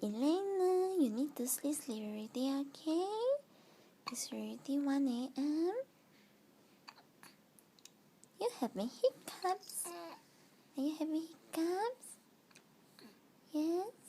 Elena, you need to sleep already, okay? It's already 1 a.m. You having hiccups? Are you having hiccups? Yes?